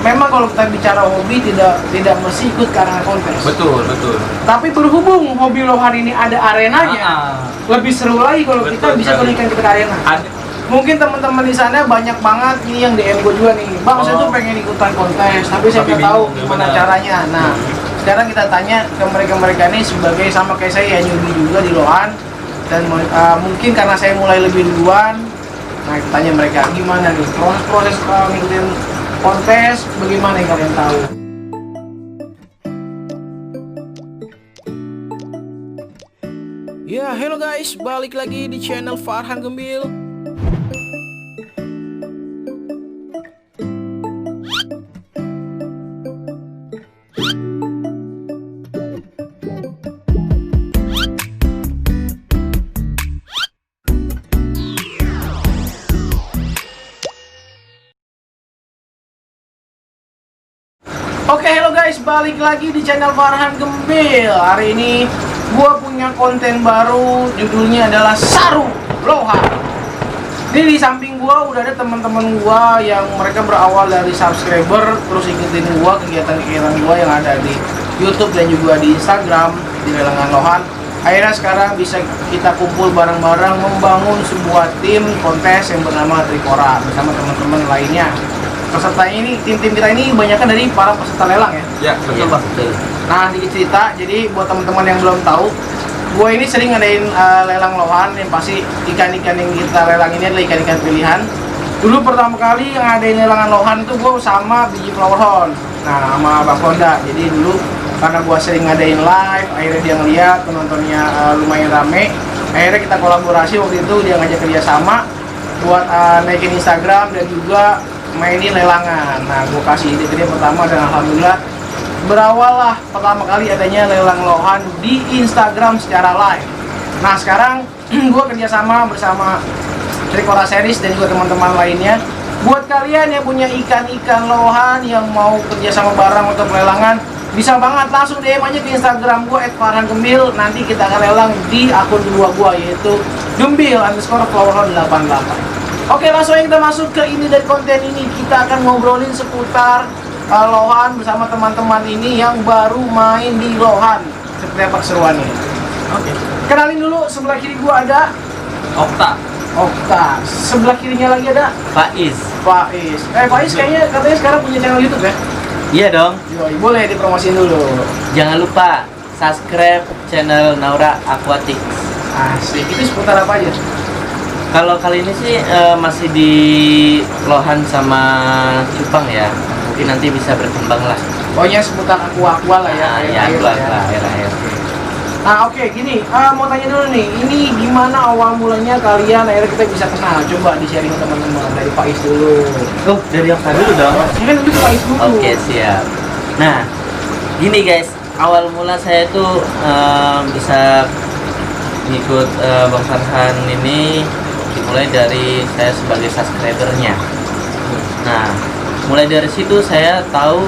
memang kalau kita bicara hobi tidak mesti ikut ke arena kontes. Betul. Tapi berhubung hobi lohan ini ada arenanya, lebih seru lagi kalau kita bisa turunkan kita ke arena. Mungkin teman-teman di sana banyak banget nih yang DM gue juga nih, Bang, saya tuh pengen ikutan kontes, tapi saya nggak tahu gimana caranya. Nah, sekarang kita tanya ke mereka ini sebagai sama kayak saya ya, newbie juga di lohan, dan mungkin karena saya mulai lebih duluan. Nah, kita tanya mereka gimana nih proses ngikutin kontes, bagaimana yang kalian tahu? Ya, hello guys, balik lagi di channel Farhan Gembil. Oke, hello guys, balik lagi di channel Farhan Gembil. Hari ini gua punya konten baru, judulnya adalah Sarung Lohan. Ini di samping gua udah ada teman-teman gua yang mereka berawal dari subscriber, terus ikutin gua kegiatan-kegiatan gua yang ada di YouTube dan juga di Instagram di Lelangan Lohan. Akhirnya sekarang bisa kita kumpul bareng-bareng membangun sebuah tim kontes yang bernama Trikora bersama teman-teman lainnya. Peserta ini, tim-tim kita ini kebanyakan dari para peserta lelang ya? Ya, betul Pak. Nah, dikit cerita, jadi buat teman-teman yang belum tahu, gue ini sering ngadain lelang lohan, yang pasti ikan-ikan yang kita lelang ini adalah ikan-ikan pilihan. Dulu pertama kali yang ngadain lelangan lohan itu gue sama biji flower horn, nah sama Bang Honda. Jadi dulu karena gue sering ngadain live, akhirnya dia ngeliat penontonnya lumayan rame, akhirnya kita kolaborasi. Waktu itu dia ngajak kerjasama buat naikin Instagram dan juga mainin lelangan. Nah, gue kasih ide dia pertama dan alhamdulillah berawal lah pertama kali adanya lelang lohan di Instagram secara live. Nah, sekarang gue kerjasama bersama Trikora Series dan juga teman-teman lainnya. Buat kalian yang punya ikan-ikan lohan yang mau kerjasama bareng untuk lelangan, bisa banget langsung DM aja ke Instagram gue @farhangembil. Nanti kita akan lelang di akun kedua gue, yaitu gembil_flowerhorn88. Oke, langsung kita masuk ke ini dari konten ini. Kita akan ngobrolin seputar lohan bersama teman-teman ini yang baru main di lohan. Seperti apa keseruannya? Oke. Kenalin dulu, sebelah kiri gua ada Okta. Sebelah kirinya lagi ada Faiz. Faiz kayaknya katanya sekarang punya channel YouTube ya? Iya dong. Yoi, boleh dipromosiin dulu. Jangan lupa subscribe channel Naura Aquatics. Asik. Itu seputar apa aja? Kalau kali ini sih masih di lohan sama cupang ya. Mungkin nanti bisa berkembang lah. Pokoknya seputar aqua lah ya. Air. Nah, oke, gini, mau tanya dulu nih, ini gimana awal mulanya kalian akhirnya kita bisa kenal? Coba di-sharing ke teman-teman. Dari Faiz dulu. Oh, dari yang dulu dong. Ini kan dulu Faiz dulu. Oke, siap. Nah, gini guys, awal mula saya tuh bisa ngikut Bang Farhan ini dimulai dari saya sebagai subscribernya. Nah, mulai dari situ saya tahu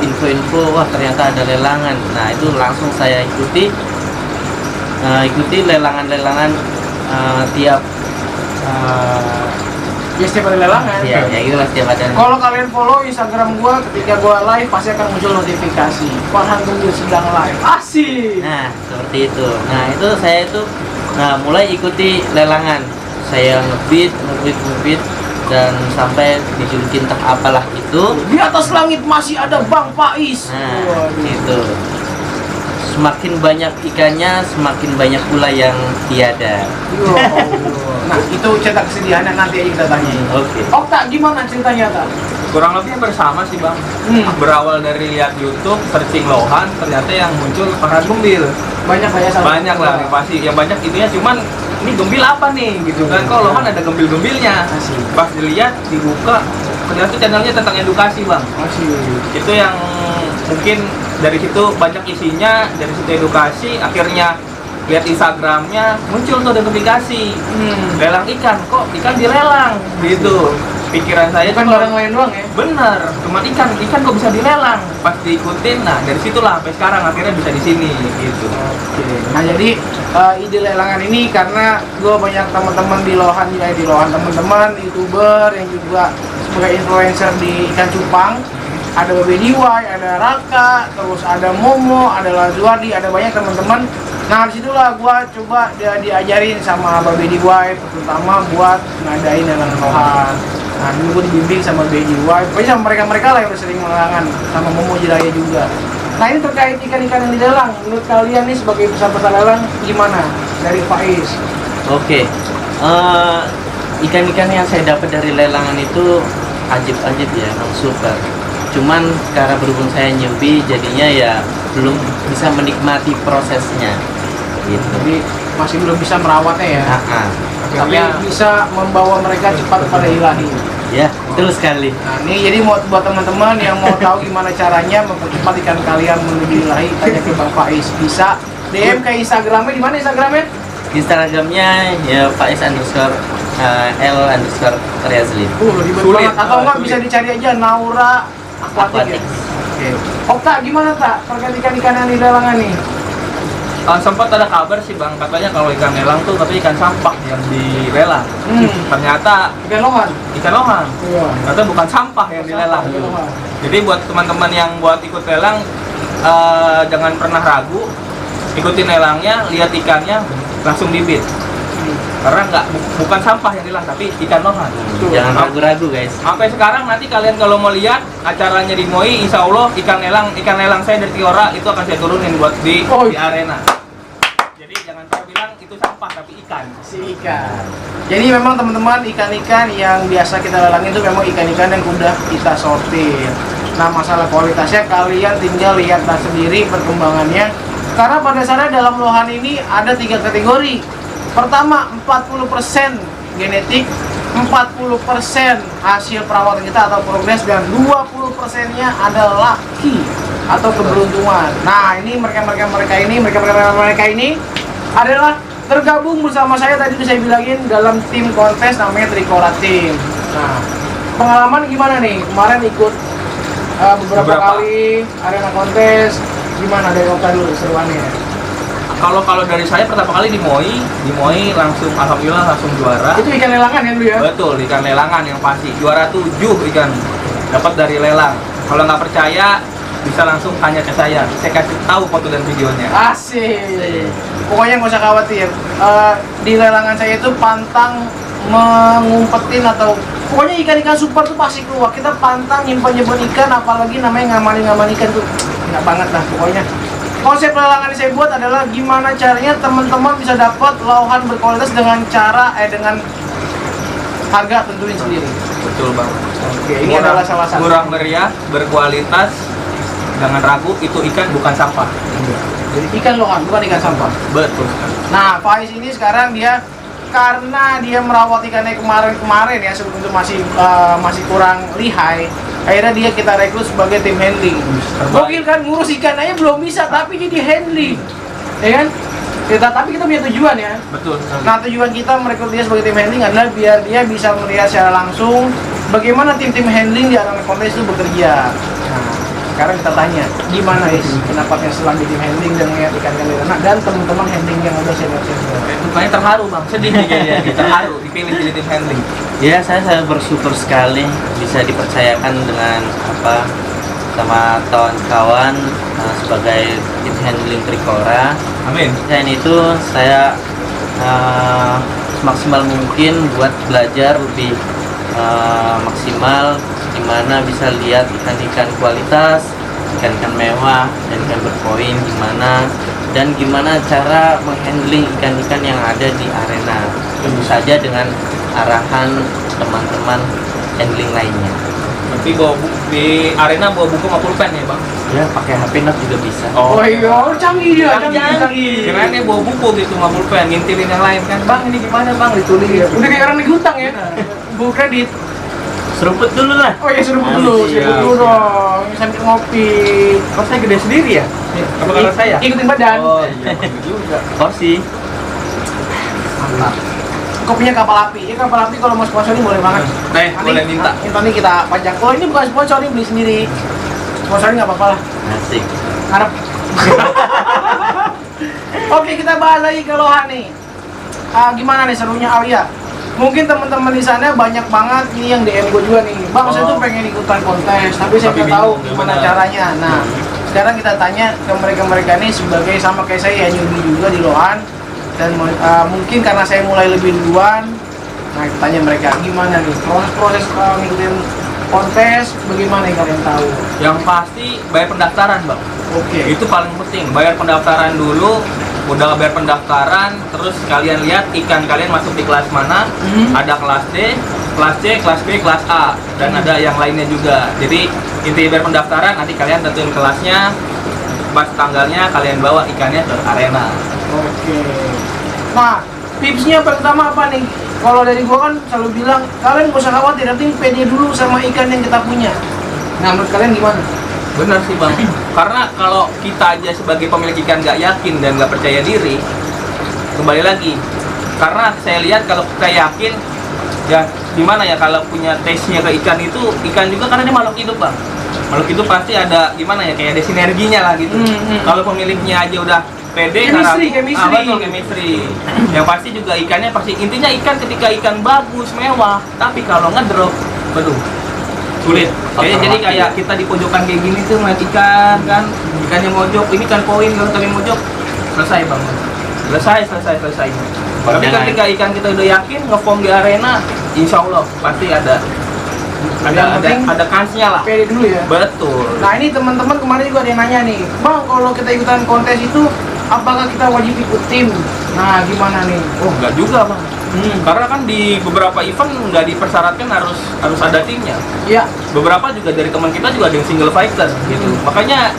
info-info, wah ternyata ada lelangan. Nah, itu langsung saya ikuti lelangan-lelangan tiap ya setiap ada lelangan. ya gitu lah, setiap ada. Kalau kalian follow Instagram gua, ketika gua live pasti akan muncul notifikasi Farhan Gembil sedang live. Asik. Nah, seperti itu. Nah, itu saya itu mulai ikuti lelangan. Saya ngebit dan sampai dijulukin tak apalah itu. Di atas langit masih ada Bang Faiz. Nah, itu. Semakin banyak ikannya, semakin banyak pula yang tiada. Nah, itu cerita kesedihannya nanti aja kita tanya. Oke. Okta, gimana ceritanya, Kak? Kurang lebih bersama sih Bang. Berawal dari lihat YouTube, searching lohan, ternyata yang muncul Farhan Gembil. Banyak lah, pasti. Yang banyak itunya cuman ini gembil apa nih gitu kan. Kok lohan ada gembil-gembilnya. Pas dilihat, dibuka, ternyata channelnya tentang edukasi Bang. Itu yang mungkin dari situ banyak isinya, dari situ edukasi, akhirnya lihat Instagramnya muncul tuh notifikasi lelang ikan, kok ikan dilelang gitu. Pikiran saya bukan barang lain doang ya? Bener, cuma ikan kok bisa dilelang. Pas diikutin, nah dari situlah sampai sekarang akhirnya bisa di sini gitu. Oke. Nah, jadi ide lelangan ini karena gue banyak teman-teman di lohan, teman-teman YouTuber yang juga sebagai influencer di ikan cupang. ada Babe Diwai, ada Raka, terus ada Momo, ada Lazuardi, ada banyak teman-teman. Nah disitulah gua coba diajarin sama Babe Diwai, terutama buat ngadain lelang lohan. Nah dulu gua dibimbing sama Babe Diwai, pokoknya sama mereka-mereka lah yang udah sering melelangan, sama Momo Jiraya juga. Nah ini terkait ikan-ikan yang dilelang, menurut kalian nih sebagai peserta lelang gimana dari Faiz? Oke, ikan-ikan yang saya dapat dari lelangan itu ajib-ajib ya, emang super. Cuman karena berhubung saya newbie, jadinya ya belum bisa menikmati prosesnya gitu. Jadi masih belum bisa merawatnya ya, tapi bisa membawa mereka cepat kepada ilahi. Ya, betul sekali. Nah ini jadi buat teman-teman yang mau tahu gimana caranya mempercepat ikan kalian menuju ilahi, tanya ke Bang Faiz. Bisa DM ke Instagramnya, di mana Instagramnya? Instagramnya ya Faiz_L_Riazli. Lebih banget. Atau enggak bisa dicari aja Naura Aquatic ya. Oke. Okta gimana tak terkait ikan-ikan yang dilelangan nih? Sempat ada kabar sih bang, katanya kalau ikan lelang tuh katanya ikan sampah yang dilelang. Ternyata Ikan lohan. ikan lohan. Iya. Ternyata bukan sampah yang dilelang. Ikan lohan. Jadi buat teman-teman yang buat ikut lelang, jangan pernah ragu, ikutin lelangnya, lihat ikannya, langsung dibid. Karena bukan sampah yang dilelang, tapi ikan lohan. Jangan ragu-ragu guys. Sampai sekarang nanti kalian kalau mau lihat acaranya di MOI, insya Allah ikan lelang saya dari Tiora itu akan saya turunin buat di arena. Jadi jangan pernah bilang itu sampah, tapi ikan. Si ikan. Jadi memang teman-teman ikan-ikan yang biasa kita lelang itu memang ikan-ikan yang udah kita sortir. Nah masalah kualitasnya kalian tinggal lihatlah sendiri perkembangannya. Karena pada dasarnya dalam lohan ini ada 3 kategori. Pertama 40% genetik, 40% hasil perawatan kita atau progres, dan 20%-nya adalah lucky atau keberuntungan. Nah ini mereka ini adalah tergabung bersama saya, tadi saya bilangin, dalam tim kontes namanya Trikora Team. Nah pengalaman gimana nih kemarin ikut beberapa kali arena kontes, gimana dari Okta dulu seruannya? Kalau dari saya pertama kali di MOI langsung alhamdulillah langsung juara. Itu ikan lelangan ya dulu ya? Betul, ikan lelangan yang pasti. Juara 7 ikan dapat dari lelang. Kalau nggak percaya bisa langsung tanya ke saya kasih tahu foto dan videonya. Asik. Pokoknya nggak usah khawatir. Di lelangan saya itu pantang mengumpetin atau pokoknya ikan-ikan super tuh pasti keluar. Kita pantang nyimpan ikan, apalagi namanya ngamalin ikan tuh nggak banget lah pokoknya. Konsep lelangan yang saya buat adalah gimana caranya teman-teman bisa dapat lohan berkualitas dengan dengan harga tentuin sendiri. Betul banget. Oke, ini adalah salah satu. Murah meriah, berkualitas, jangan ragu itu ikan bukan sampah. Jadi ikan lohan bukan ikan sampah. Betul. Nah, Faiz ini sekarang karena dia merawat ikannya kemarin ya, sebelum itu masih kurang lihai. Akhirnya kita rekrut sebagai tim handling. Gokil kan, ngurus ikan aja belum bisa, tapi jadi handling, ya kan? Tapi kita punya tujuan ya. Betul. Nah tujuan kita merekrut dia sebagai tim handling adalah biar dia bisa melihat secara langsung bagaimana tim-tim handling di arena kontes itu bekerja. Nah, sekarang kita tanya, gimana kenapa setelah di tim handling dan melihat ikan-ikan di arena dan teman-teman handling yang udah senior-senior? Mukanya terharu bang, sedih nih kayaknya. Terharu dipilih jadi tim handling. Ya, saya bersyukur sekali bisa dipercayakan dengan sama kawan-kawan sebagai tim handling Trikora. Amin. Selain itu saya semaksimal mungkin buat belajar lebih maksimal, dimana bisa lihat ikan-ikan kualitas, ikan-ikan mewah, dan ikan berpoin gimana cara menghandling ikan-ikan yang ada di arena. Tentu saja dengan arahan teman-teman handling lainnya. Tapi di arena bawa buku sama pulpen ya bang? Ya, pakai HP note juga bisa. Oh iya, canggih dia, canggih. Kirain bawa buku gitu sama pulpen, ngintilin yang lain kan. Bang ini gimana bang, ditulis. Udah kayak orang lagi hutang ya, buku kredit. Seruput dulu lah. Oh iya, seruput dulu dong, sambil ngopi. Kok saya gede sendiri ya? Apa kata saya? Ikutin badan. Oh iya, juga. Porsi. Mantap. Kopinya kapal api. Ya kapal api kalau mau sponsorin boleh banget. Boleh minta. Nanti kita pajak. Oh ini bukan sponsor, ini beli sendiri. Sponsorin nggak apa-apa lah. Asik. Harap. Oke, kita bahas lagi ke lohan nih. Gimana nih serunya Alia? mungkin teman-teman di sana banyak banget nih yang DM gue juga nih, bang saya tuh pengen ikutan kontes tapi saya nggak tahu bingung, gimana gimana? caranya. Nah sekarang kita tanya ke mereka nih sebagai sama kayak saya ya, newbie juga di Lohan, dan mungkin karena saya mulai lebih duluan. Nah kita tanya mereka gimana nih proses ngikutin kontes, bagaimana yang kalian tahu? Yang pasti bayar pendaftaran bang. Oke. Itu paling penting, bayar pendaftaran dulu. Udah bayar pendaftaran, terus kalian lihat ikan kalian masuk di kelas mana. Ada kelas D, kelas C, kelas B, kelas A, dan ada yang lainnya juga. Jadi inti bayar pendaftaran, nanti kalian tentuin kelasnya, pas tanggalnya kalian bawa ikannya ke arena. Oke. Nah, tipsnya pertama apa nih? Kalau dari gua kan selalu bilang, kalian gak usah khawatir, nanti pede dulu sama ikan yang kita punya. Nah, menurut kalian gimana? Bener sih bang, karena kalau kita aja sebagai pemilik ikan nggak yakin dan nggak percaya diri, kembali lagi, karena saya lihat kalau kita yakin, ya gimana ya kalau punya taste-nya ke ikan itu, ikan juga karena dia makhluk hidup bang. Makhluk hidup pasti ada gimana ya, kayak ada sinerginya lah gitu. Kalau pemiliknya aja udah pede, Chemistry. betul, chemistry. Yang pasti juga ikannya pasti, intinya ikan ketika ikan bagus, mewah, tapi kalau ngedrop, waduh, sulit. Jadi kayak kita di pojokan kayak gini tuh ngeliat ikan kan, ikannya mojok, ini kan koin, kalau kami mojok, selesai bang. Selesai. Tapi ketika ikan kita udah yakin nge-form di arena, insya Allah pasti ada kansnya lah. Pede dulu ya. Betul. Nah, ini teman-teman kemarin juga ada yang nanya nih, bang kalau kita ikutan kontes itu, apakah kita wajib ikut tim? Nah, gimana nih? Oh enggak juga bang. Karena kan di beberapa event nggak dipersyaratkan harus ada timnya. Ya. Beberapa juga dari teman kita juga ada yang single fighter gitu. Makanya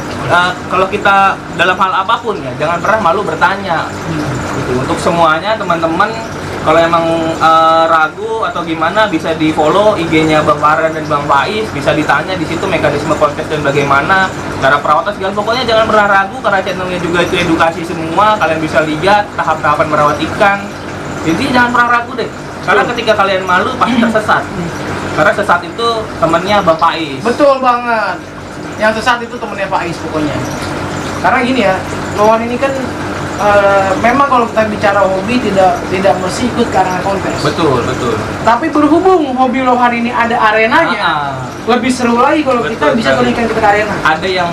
kalau kita dalam hal apapun ya jangan pernah malu bertanya. Gitu. Untuk semuanya teman-teman kalau emang ragu atau gimana bisa di follow IG-nya Bang Farhan dan Bang Faiz, bisa ditanya di situ mekanisme kontes dan bagaimana cara perawatan segala. Pokoknya jangan pernah ragu karena channelnya juga itu edukasi semua. Kalian bisa lihat tahap-tahapan merawat ikan. Jadi jangan pernah ragu deh. Karena ketika kalian malu pasti tersesat. Karena sesat itu temennya Bang Faiz. Betul banget. Yang sesat itu temennya Faiz pokoknya. Karena gini ya, Lohan ini kan memang kalau kita bicara hobi tidak mesti ikut ke arena kontes. Betul. Tapi berhubung hobi Lohan ini ada arenanya, lebih seru lagi kalau kita bisa berikan kita ke arena. Ada yang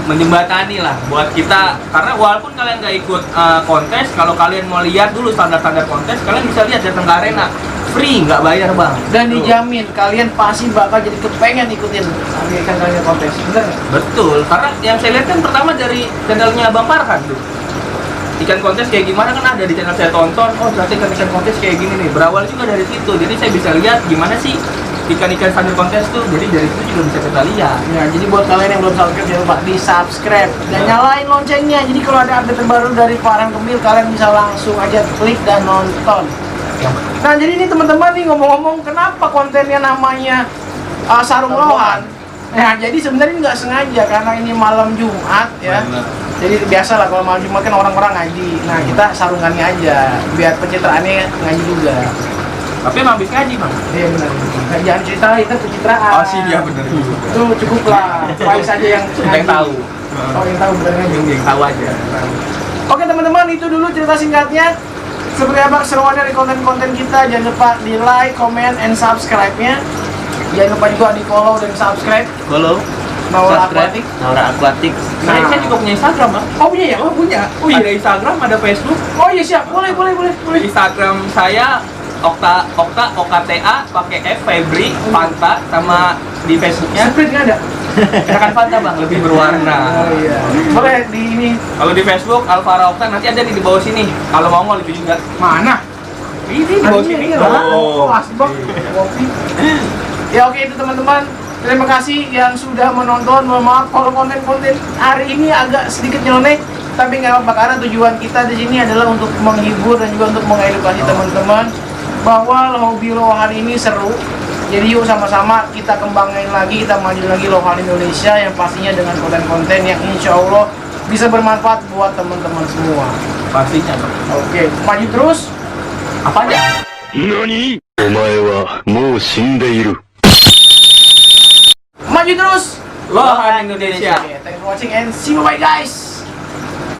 menjembatani lah buat kita, karena walaupun kalian nggak ikut kontes, kalau kalian mau lihat dulu standar-standar kontes, kalian bisa lihat datang ke arena free, nggak bayar bang. Dan dijamin kalian pasti bakal jadi kepengen ikutin ikan kalian kontes, bener nggak? Betul, karena yang saya lihat kan pertama dari channelnya Bang Farhan tuh. Ikan kontes kayak gimana kan ada di channel saya tonton, oh ternyata ikan kontes kayak gini nih, berawal juga dari situ. Jadi saya bisa lihat gimana sih ikan-ikan sambil kontes tuh, jadi dari situ juga bisa kita lihat. Ya, jadi buat kalian yang belum subscribe jangan lupa di subscribe dan nyalain loncengnya. Jadi kalau ada update terbaru dari Farhan Gembil, kalian bisa langsung aja klik dan nonton. Nah jadi ini teman-teman nih ngomong-ngomong, kenapa kontennya namanya Sarung Lohan? Nah jadi sebenarnya nggak sengaja karena ini malam Jumat ya. Jadi biasa lah kalau malam Jumat kan orang-orang ngaji. Nah kita sarungannya aja biar pencitraannya ngaji juga. Tapi emang habis ngaji bang? Iya benar. Jangan cerita itu pencitraan. Oh sih dia benar juga. Itu cukup lah. Faiz aja yang tahu. Oh yang tahu benar ngaji. Yang tahu aja. Oke teman-teman, itu dulu cerita singkatnya. Seperti apa keseruan dari konten-konten kita. Jangan lupa di like, comment, and subscribe-nya. Jangan lupa juga di follow dan subscribe. Follow, Naura subscribe, Aquatic. Naura Aquatic. Saya juga punya Instagram bang. Oh punya ya? Oh punya. Ada Instagram, ada Facebook. Oh iya siap, boleh. Instagram saya OKTA pakai F Febri Fanta, sama di Facebooknya Sprint nggak ada? Gerakan Fanta bang, lebih berwarna. Oh iya. Boleh di ini. Kalau di Facebook Alvara Okta nanti ada di bawah sini. Kalau mau lebih juga. Mana? Ini di bawah sini. Oh, asbak. Kopi. Ya oke itu teman-teman. Terima kasih yang sudah menonton. Mohon maaf kalau konten-konten hari ini agak sedikit nyeleneh, tapi nggak apa-apa karena tujuan kita di sini adalah untuk menghibur dan juga untuk mengedukasi teman-teman bahwa hobi Lohan ini seru. Jadi yuk sama-sama kita kembangin lagi, kita maju lagi Lohan Indonesia yang pastinya dengan konten-konten yang insya Allah bisa bermanfaat buat teman-teman semua. Pastinya bang. Oke, maju terus. Apa aja? NANI?! お前はもう死んでいる。 Maju terus. Lohan Indonesia. Okay, thanks for watching and see you bye guys.